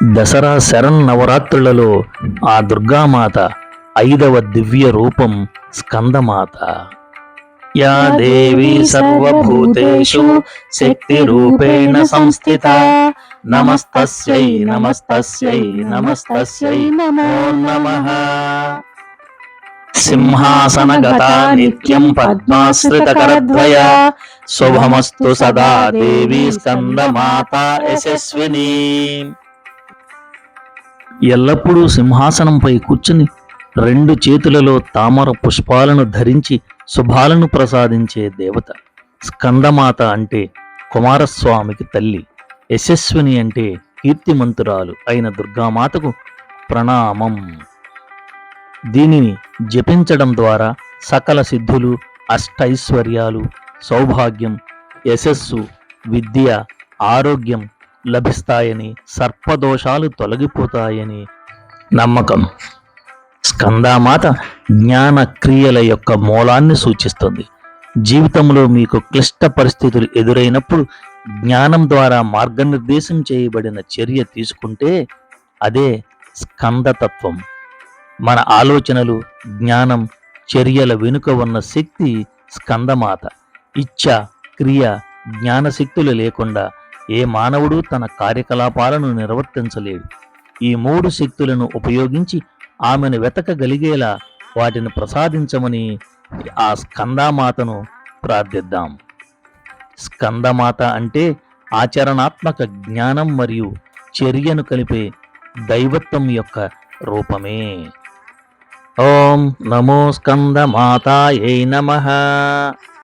దసరా శరన్నవరాత్రులలో ఆ దుర్గామాత 5వ దివ్య రూపం స్కందమాత. యా దేవీ సర్వభూతేషు శక్తిరూపేణ సంస్థిత నమస్తస్యై నమస్తస్యై నమస్తస్యై నమో నమః. సింహాసనగతా నిత్యం పద్మాశ్రితకరద్వయా శుభమస్తు సదా దేవీ స్కందమాత యశస్విని. ఎల్లప్పుడూ సింహాసనంపై కూర్చుని 2 చేతులలో తామర పుష్పాలను ధరించి శుభాలను ప్రసాదించే దేవత. స్కందమాత అంటే కుమారస్వామికి తల్లి, యశస్విని అంటే కీర్తిమంతురాలు అయిన దుర్గామాతకు ప్రణామం. దీనిని జపించడం ద్వారా సకల సిద్ధులు, అష్టైశ్వర్యాలు, సౌభాగ్యం, యశస్సు, విద్య, ఆరోగ్యం లభిస్తాయని, సర్పదోషాలు తొలగిపోతాయని నమ్మకం. స్కందమాత జ్ఞాన క్రియల యొక్క మూలాన్ని సూచిస్తుంది. జీవితంలో మీకు క్లిష్ట పరిస్థితులు ఎదురైనప్పుడు జ్ఞానం ద్వారా మార్గనిర్దేశం చేయబడిన చర్య తీసుకుంటే అదే స్కందతత్వం. మన ఆలోచనలు, జ్ఞానం, చర్యల వెనుక ఉన్న శక్తి స్కందమాత. ఇచ్ఛ, క్రియ, జ్ఞానశక్తులు లేకుండా ఏ మానవుడు తన కార్యకలాపాలను నిర్వర్తించలేడు. ఈ 3 శక్తులను ఉపయోగించి ఆమెను వెతకగలిగేలా వాటిని ప్రసాదించమని ఆ స్కందమాతను ప్రార్థిద్దాం. స్కందమాత అంటే ఆచరణాత్మక జ్ఞానం మరియు చర్యను కలిపే దైవత్వం యొక్క రూపమే. ఓం నమో స్కందమాతాయై నమః.